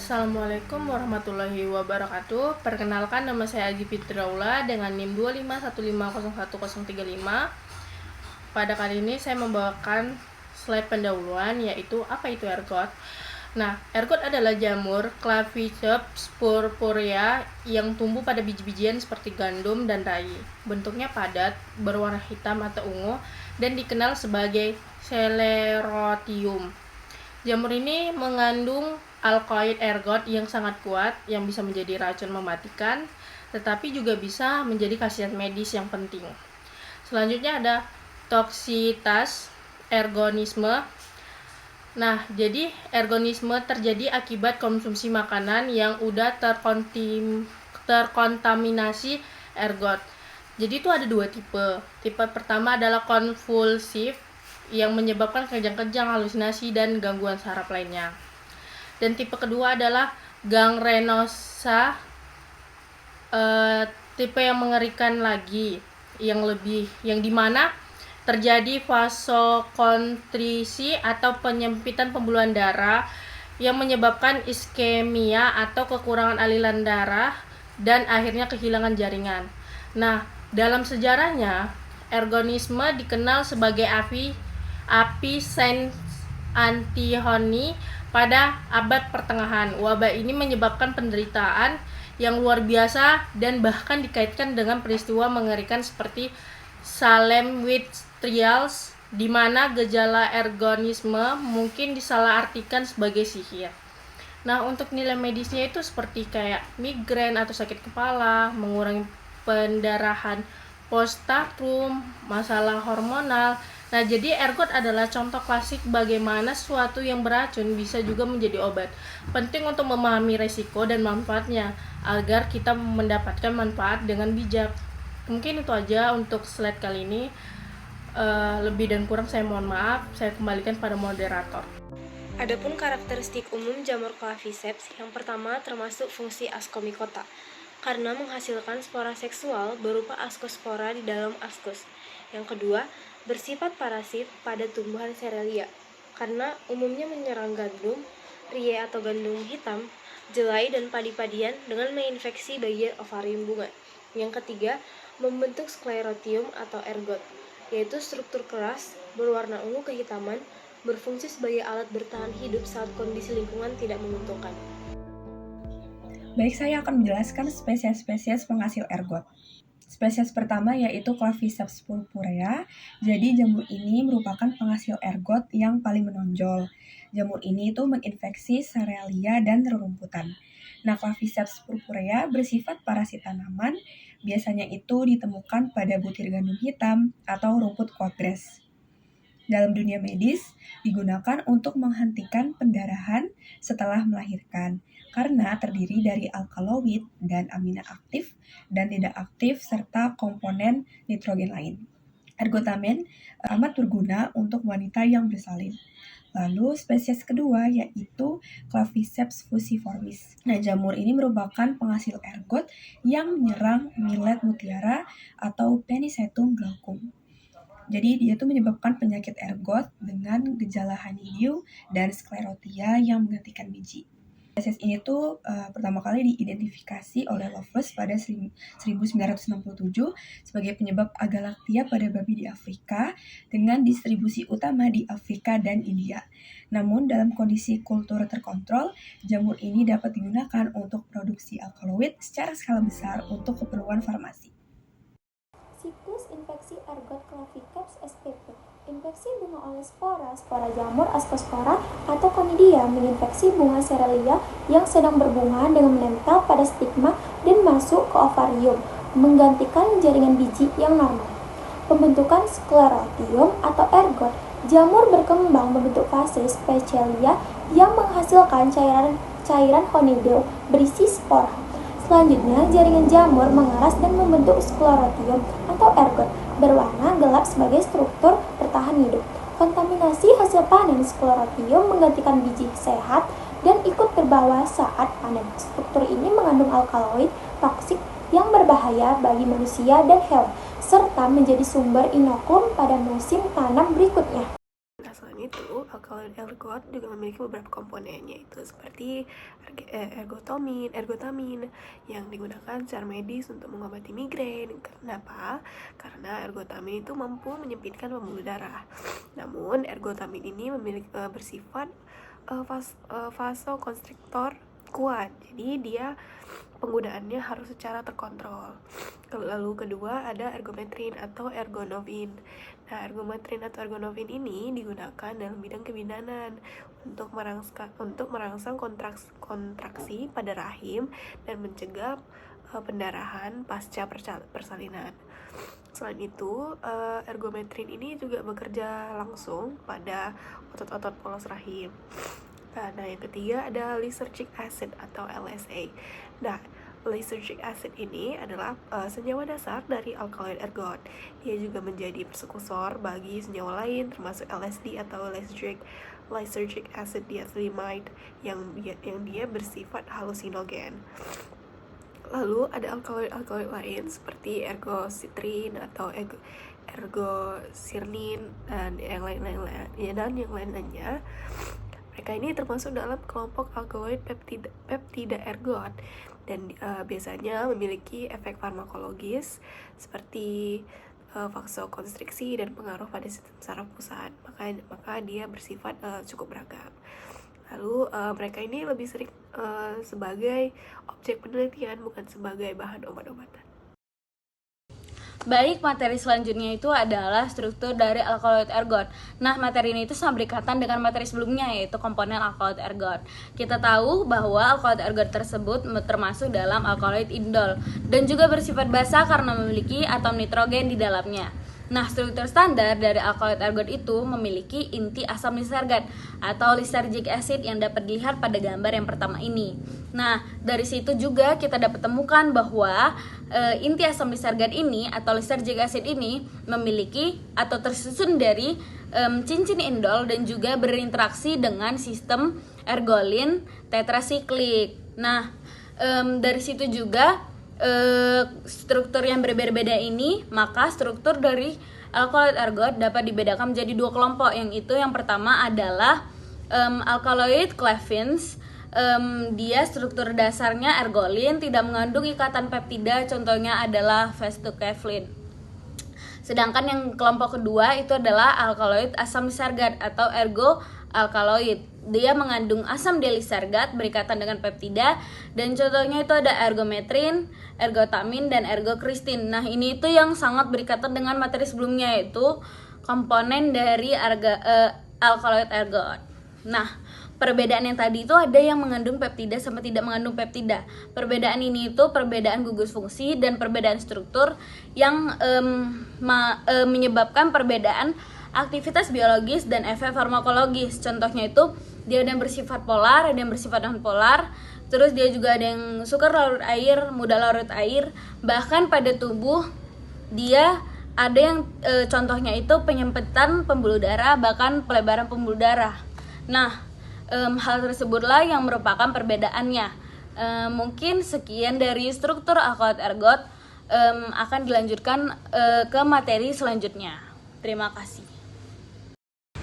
Assalamualaikum warahmatullahi wabarakatuh. Perkenalkan, nama saya Aji Fitraula dengan NIM 251501035. Pada kali ini saya membawakan slide pendahuluan, yaitu apa itu ergot. Nah, ergot adalah jamur Claviceps purpurea yang tumbuh pada biji-bijian seperti gandum dan rai. Bentuknya padat, berwarna hitam atau ungu, dan dikenal sebagai Sclerotium. Jamur ini mengandung alkaloid ergot yang sangat kuat yang bisa menjadi racun mematikan, tetapi juga bisa menjadi khasiat medis yang penting. Selanjutnya ada toksitas ergonisme. Nah, jadi ergonisme terjadi akibat konsumsi makanan yang udah terkontaminasi ergot. Jadi itu ada dua tipe. Tipe pertama adalah konvulsif yang menyebabkan kejang-kejang, halusinasi, dan gangguan saraf lainnya. Dan tipe kedua adalah gangrenosa, tipe yang mengerikan lagi, yang dimana terjadi vasokonstriksi atau penyempitan pembuluhan darah yang menyebabkan iskemia atau kekurangan aliran darah dan akhirnya kehilangan jaringan. Nah, dalam sejarahnya, ergonisme dikenal sebagai Avicenna Antihoni pada abad pertengahan. Wabah ini menyebabkan penderitaan yang luar biasa dan bahkan dikaitkan dengan peristiwa mengerikan seperti Salem Witch Trials, di mana gejala ergonisme mungkin disalahartikan sebagai sihir. Nah, untuk nilai medisnya itu seperti kayak migrain atau sakit kepala, mengurangi pendarahan postpartum, masalah hormonal. Nah, jadi ergot adalah contoh klasik bagaimana sesuatu yang beracun bisa juga menjadi obat. Penting untuk memahami resiko dan manfaatnya agar kita mendapatkan manfaat dengan bijak. Mungkin itu aja untuk slide kali ini. Lebih dan kurang saya mohon maaf. Saya kembalikan pada moderator. Adapun karakteristik umum jamur Claviceps, yang pertama termasuk fungsi ascomycota, karena menghasilkan spora seksual berupa ascospora di dalam ascus. Yang kedua, bersifat parasit pada tumbuhan Cerealia, karena umumnya menyerang gandum, rie atau gandum hitam, jelai dan padi-padian dengan menginfeksi bagian ovarium bunga. Yang ketiga, membentuk sklerotium atau ergot, yaitu struktur keras, berwarna ungu kehitaman, berfungsi sebagai alat bertahan hidup saat kondisi lingkungan tidak menguntungkan. Baik, saya akan menjelaskan spesies-spesies penghasil ergot. Spesies pertama yaitu Claviceps purpurea. Jadi jamur ini merupakan penghasil ergot yang paling menonjol. Jamur ini itu menginfeksi Cerealia dan rerumputan. Nah, Claviceps purpurea bersifat parasit tanaman, biasanya itu ditemukan pada butir gandum hitam atau rumput quagress. Dalam dunia medis, digunakan untuk menghentikan pendarahan setelah melahirkan, karena terdiri dari alkaloid dan amina aktif dan tidak aktif serta komponen nitrogen lain. Ergotamin amat berguna untuk wanita yang bersalin. Lalu spesies kedua yaitu Claviceps fusiformis. Nah, jamur ini merupakan penghasil ergot yang menyerang millet mutiara atau Penicetum glaucum. Jadi dia itu menyebabkan penyakit ergot dengan gejala honeydew dan sklerotia yang menggantikan biji. Spesies ini tuh pertama kali diidentifikasi oleh Loveless pada 1967 sebagai penyebab agalaktia pada babi di Afrika dengan distribusi utama di Afrika dan India. Namun dalam kondisi kultur terkontrol, jamur ini dapat digunakan untuk produksi alkaloid secara skala besar untuk keperluan farmasi. Siklus infeksi ergot Claviceps spp. Infeksi bunga oleh spora jamur ascospora atau conidia menginfeksi bunga Cerealia yang sedang berbunga dengan menempel pada stigma dan masuk ke ovarium, menggantikan jaringan biji yang normal. Pembentukan sklerotium atau ergot. Jamur berkembang membentuk fase specia yang menghasilkan cairan honeydew berisi spora. Selanjutnya, jaringan jamur mengeras dan membentuk sklerotium atau ergot berwarna gelap sebagai struktur bertahan hidup. Kontaminasi hasil panen sklerotium menggantikan biji sehat dan ikut terbawa saat panen. Struktur ini mengandung alkaloid toksik yang berbahaya bagi manusia dan hewan, serta menjadi sumber inokulum pada musim tanam berikutnya. Selain itu, alkaloid ergot juga memiliki beberapa komponen, yaitu seperti ergotamin yang digunakan secara medis untuk mengobati migrain. Kenapa? Karena ergotamin itu mampu menyempitkan pembuluh darah. Namun, ergotamin ini memiliki bersifat vasokonstriktor kuat, jadi dia penggunaannya harus secara terkontrol. Lalu kedua ada ergometrin atau ergonovin. Nah, ergometrin atau ergonovin ini digunakan dalam bidang kebidanan untuk merangsang kontraksi pada rahim dan mencegah pendarahan pasca persalinan. Selain itu, ergometrin ini juga bekerja langsung pada otot-otot polos rahim. Nah, yang ketiga ada lysergic acid atau LSA. Nah, lysergic acid ini adalah senyawa dasar dari alkaloid ergot. Dia juga menjadi persekursor bagi senyawa lain termasuk LSD atau lysergic acid diethylamide yang dia bersifat halusinogen. Lalu ada alkaloid lain seperti ergositrin atau ergosirlin dan yang lain-lainnya. Mereka ini termasuk dalam kelompok alkaloid peptida ergot dan biasanya memiliki efek farmakologis seperti vasokonstriksi dan pengaruh pada sistem saraf pusat. Maka dia bersifat cukup beragam. Lalu mereka ini lebih sering sebagai objek penelitian, bukan sebagai bahan obat-obatan. Baik, materi selanjutnya itu adalah struktur dari alkaloid ergot. Nah, materi ini itu sama berkaitan dengan materi sebelumnya, yaitu komponen alkaloid ergot. Kita tahu bahwa alkaloid ergot tersebut termasuk dalam alkaloid indol dan juga bersifat basa karena memiliki atom nitrogen di dalamnya. Nah, struktur standar dari alkaloid ergot itu memiliki inti asam lisergat atau lysergic acid yang dapat dilihat pada gambar yang pertama ini. Nah, dari situ juga kita dapat temukan bahwa inti asam lisergat ini atau lysergic acid ini memiliki atau tersusun dari cincin indol dan juga berinteraksi dengan sistem ergolin tetrasiklik. Nah, dari situ juga struktur yang berbeda-beda ini, maka struktur dari alkaloid ergot dapat dibedakan menjadi dua kelompok. Yang pertama adalah alkaloid clavins. Dia struktur dasarnya ergolin, tidak mengandung ikatan peptida, contohnya adalah vastucavlin. Sedangkan yang kelompok kedua itu adalah alkaloid asam lisergat atau ergoalkaloid. Dia mengandung asam delisergat berikatan dengan peptida dan contohnya itu ada ergometrin, ergotamin, dan ergokristin. Nah, ini itu yang sangat berikatan dengan materi sebelumnya, yaitu komponen dari alkaloid ergot. Nah, perbedaan yang tadi itu ada yang mengandung peptida sama tidak mengandung peptida. Perbedaan ini itu perbedaan gugus fungsi dan perbedaan struktur yang menyebabkan perbedaan aktivitas biologis dan efek farmakologis. Contohnya itu dia ada yang bersifat polar, ada yang bersifat non-polar. Terus dia juga ada yang sukar larut air, mudah larut air. Bahkan pada tubuh dia ada yang contohnya itu penyempitan pembuluh darah, bahkan pelebaran pembuluh darah. Nah, hal tersebutlah yang merupakan perbedaannya. Mungkin sekian dari struktur alkaloid ergot, akan dilanjutkan ke materi selanjutnya. Terima kasih.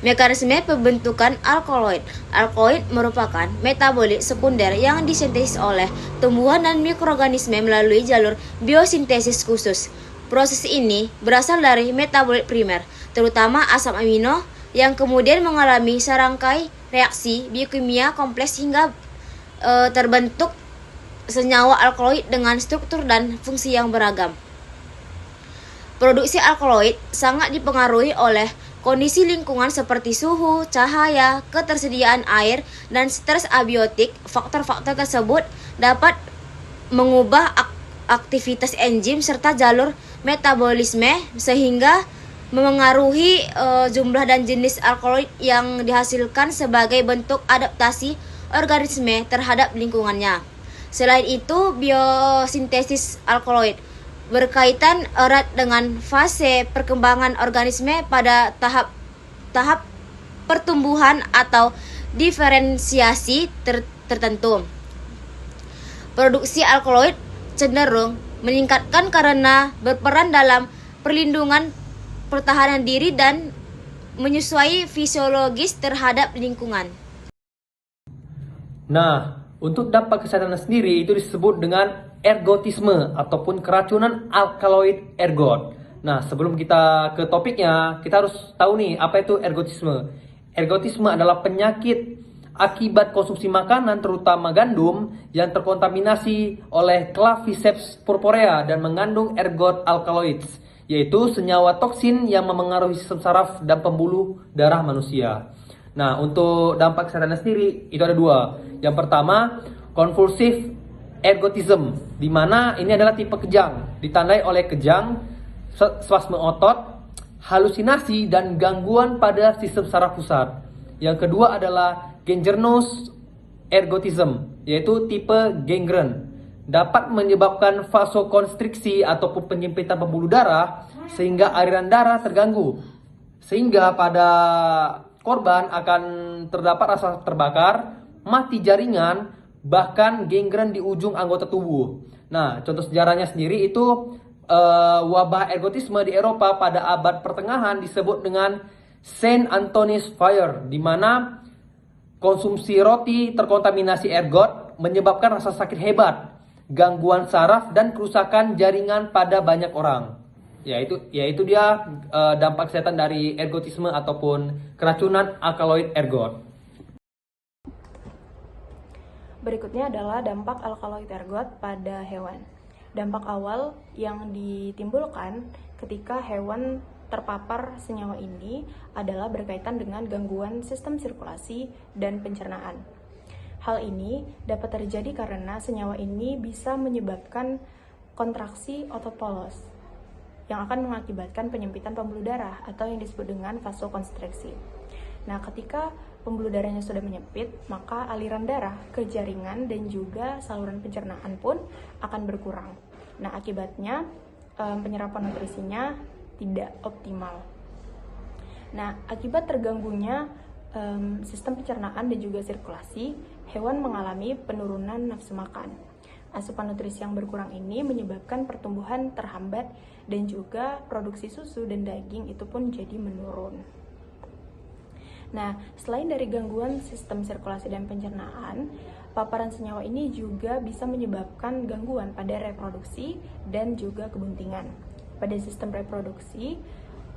Mekanisme pembentukan alkaloid. Alkaloid merupakan metabolit sekunder yang disintesis oleh tumbuhan dan mikroorganisme melalui jalur biosintesis khusus. Proses ini berasal dari metabolit primer, terutama asam amino, yang kemudian mengalami serangkai reaksi biokimia kompleks hingga terbentuk senyawa alkaloid dengan struktur dan fungsi yang beragam. Produksi alkaloid sangat dipengaruhi oleh kondisi lingkungan seperti suhu, cahaya, ketersediaan air, dan stres abiotik. Faktor-faktor tersebut dapat mengubah aktivitas enzim serta jalur metabolisme sehingga memengaruhi jumlah dan jenis alkaloid yang dihasilkan sebagai bentuk adaptasi organisme terhadap lingkungannya. Selain itu, biosintesis alkaloid berkaitan erat dengan fase perkembangan organisme pada tahap pertumbuhan atau diferensiasi tertentu. Produksi alkaloid cenderung meningkatkan karena berperan dalam perlindungan pertahanan diri dan menyesuaikan fisiologis terhadap lingkungan. Nah, untuk dampak kesehatan sendiri itu disebut dengan ergotisme ataupun keracunan alkaloid ergot. Nah, sebelum kita ke topiknya, kita harus tahu nih apa itu ergotisme. Ergotisme adalah penyakit akibat konsumsi makanan terutama gandum yang terkontaminasi oleh Claviceps purpurea dan mengandung ergot alkaloids, yaitu senyawa toksin yang memengaruhi sistem saraf dan pembuluh darah manusia. Nah, untuk dampak kesehatan sendiri itu ada dua. Yang pertama, convulsive ergotism, di mana ini adalah tipe kejang, ditandai oleh kejang, spasme otot, halusinasi, dan gangguan pada sistem saraf pusat. Yang kedua adalah gangrenous ergotism, yaitu tipe gangren. Dapat menyebabkan vasokonstriksi ataupun penyempitan pembuluh darah sehingga aliran darah terganggu. Sehingga pada korban akan terdapat rasa terbakar, mati jaringan, bahkan gangren di ujung anggota tubuh. Nah, contoh sejarahnya sendiri itu wabah ergotisme di Eropa pada abad pertengahan disebut dengan Saint Anthony's Fire, di mana konsumsi roti terkontaminasi ergot menyebabkan rasa sakit hebat, gangguan saraf, dan kerusakan jaringan pada banyak orang. Yaitu dia dampak kesehatan dari ergotisme ataupun keracunan alkaloid ergot. Berikutnya adalah dampak alkaloid ergot pada hewan. Dampak awal yang ditimbulkan ketika hewan terpapar senyawa ini adalah berkaitan dengan gangguan sistem sirkulasi dan pencernaan. Hal ini dapat terjadi karena senyawa ini bisa menyebabkan kontraksi otot polos yang akan mengakibatkan penyempitan pembuluh darah atau yang disebut dengan vasokonstriksi. Nah, ketika pembuluh darahnya sudah menyempit, maka aliran darah ke jaringan dan juga saluran pencernaan pun akan berkurang. Nah, akibatnya penyerapan nutrisinya tidak optimal. Nah, akibat terganggunya sistem pencernaan dan juga sirkulasi, hewan mengalami penurunan nafsu makan. Asupan nutrisi yang berkurang ini menyebabkan pertumbuhan terhambat dan juga produksi susu dan daging itu pun jadi menurun. Nah, selain dari gangguan sistem sirkulasi dan pencernaan, paparan senyawa ini juga bisa menyebabkan gangguan pada reproduksi dan juga kebuntingan. Pada sistem reproduksi,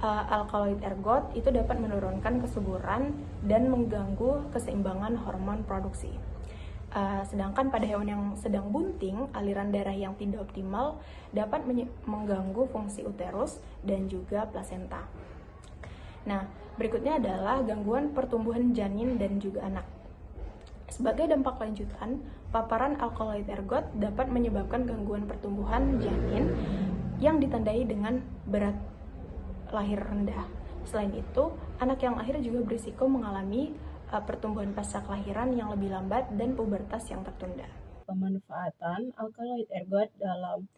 alkaloid ergot itu dapat menurunkan kesuburan dan mengganggu keseimbangan hormon produksi. Sedangkan pada hewan yang sedang bunting, aliran darah yang tidak optimal dapat mengganggu fungsi uterus dan juga plasenta. Nah, berikutnya adalah gangguan pertumbuhan janin dan juga anak. Sebagai dampak lanjutan, paparan alkaloid ergot dapat menyebabkan gangguan pertumbuhan janin yang ditandai dengan berat lahir rendah. Selain itu, anak yang lahir juga berisiko mengalami pertumbuhan pasca kelahiran yang lebih lambat dan pubertas yang tertunda. Pemanfaatan alkaloid ergot dalam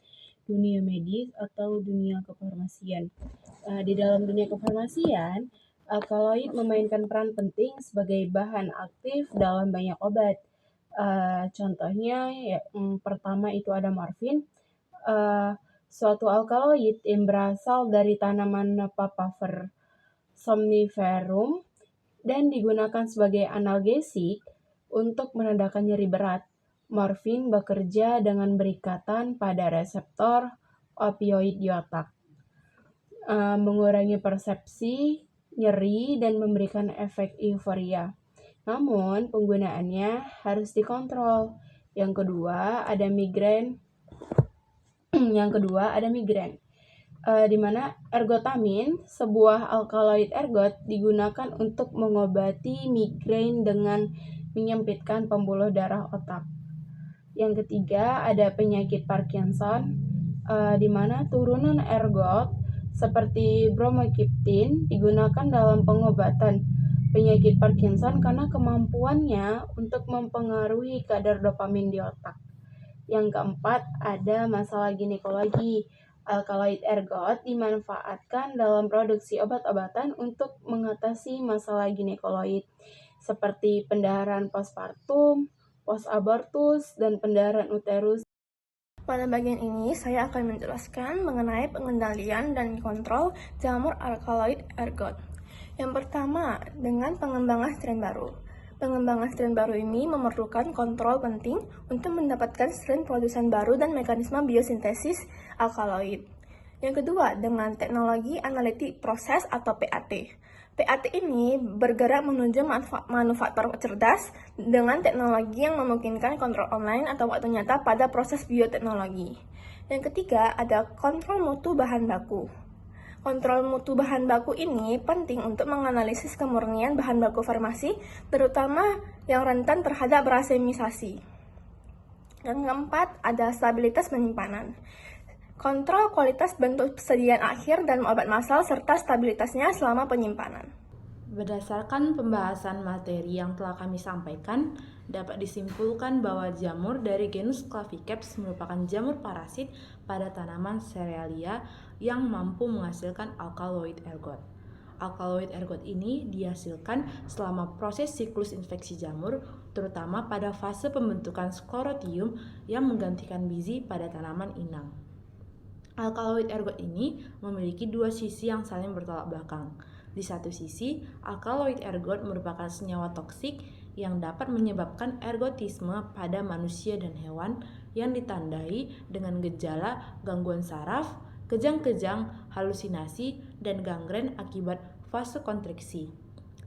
dunia medis atau dunia kefarmasian. Di dalam dunia kefarmasian, alkaloid memainkan peran penting sebagai bahan aktif dalam banyak obat. Contohnya, pertama itu ada morfin, suatu alkaloid yang berasal dari tanaman Papaver somniferum dan digunakan sebagai analgesik untuk meredakan nyeri berat. Morfin bekerja dengan berikatan pada reseptor opioid di otak, mengurangi persepsi nyeri dan memberikan efek euforia. Namun, penggunaannya harus dikontrol. Yang kedua, ada migrain. Di mana ergotamin, sebuah alkaloid ergot, digunakan untuk mengobati migrain dengan menyempitkan pembuluh darah otak. Yang ketiga, ada penyakit Parkinson, di mana turunan ergot seperti bromokriptin digunakan dalam pengobatan penyakit Parkinson karena kemampuannya untuk mempengaruhi kadar dopamin di otak. Yang keempat, ada masalah ginekologi. Alkaloid ergot dimanfaatkan dalam produksi obat-obatan untuk mengatasi masalah ginekoloid seperti pendarahan postpartum, post-abortus, dan pendarahan uterus. Pada bagian ini, saya akan menjelaskan mengenai pengendalian dan kontrol jamur alkaloid ergot. Yang pertama, dengan pengembangan strain baru. Pengembangan strain baru ini memerlukan kontrol penting untuk mendapatkan strain produsen baru dan mekanisme biosintesis alkaloid. Yang kedua, dengan teknologi analitik proses atau PAT. PAT ini bergerak menuju manufaktur cerdas dengan teknologi yang memungkinkan kontrol online atau waktu nyata pada proses bioteknologi. Yang ketiga, ada kontrol mutu bahan baku. Kontrol mutu bahan baku ini penting untuk menganalisis kemurnian bahan baku farmasi, terutama yang rentan terhadap rasemisasi. Yang keempat, ada stabilitas penyimpanan. Kontrol kualitas bentuk persediaan akhir dan obat massal serta stabilitasnya selama penyimpanan. Berdasarkan pembahasan materi yang telah kami sampaikan, dapat disimpulkan bahwa jamur dari genus Claviceps merupakan jamur parasit pada tanaman Cerealia yang mampu menghasilkan alkaloid ergot. Alkaloid ergot ini dihasilkan selama proses siklus infeksi jamur, terutama pada fase pembentukan sklorotium yang menggantikan biji pada tanaman inang. Alkaloid ergot ini memiliki dua sisi yang saling bertolak belakang. Di satu sisi, alkaloid ergot merupakan senyawa toksik yang dapat menyebabkan ergotisme pada manusia dan hewan yang ditandai dengan gejala gangguan saraf, kejang-kejang, halusinasi, dan gangren akibat vasokonstriksi.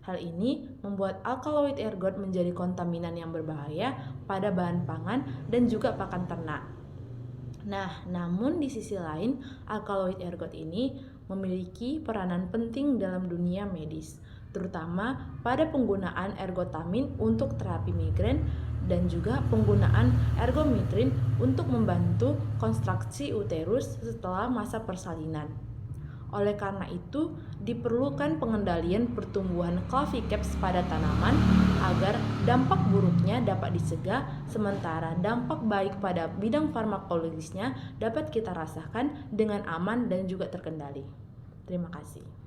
Hal ini membuat alkaloid ergot menjadi kontaminan yang berbahaya pada bahan pangan dan juga pakan ternak. Nah, namun di sisi lain, alkaloid ergot ini memiliki peranan penting dalam dunia medis, terutama pada penggunaan ergotamin untuk terapi migrain dan juga penggunaan ergometrin untuk membantu konstruksi uterus setelah masa persalinan. Oleh karena itu, diperlukan pengendalian pertumbuhan Claviceps pada tanaman agar dampak buruknya dapat dicegah, sementara dampak baik pada bidang farmakologisnya dapat kita rasakan dengan aman dan juga terkendali. Terima kasih.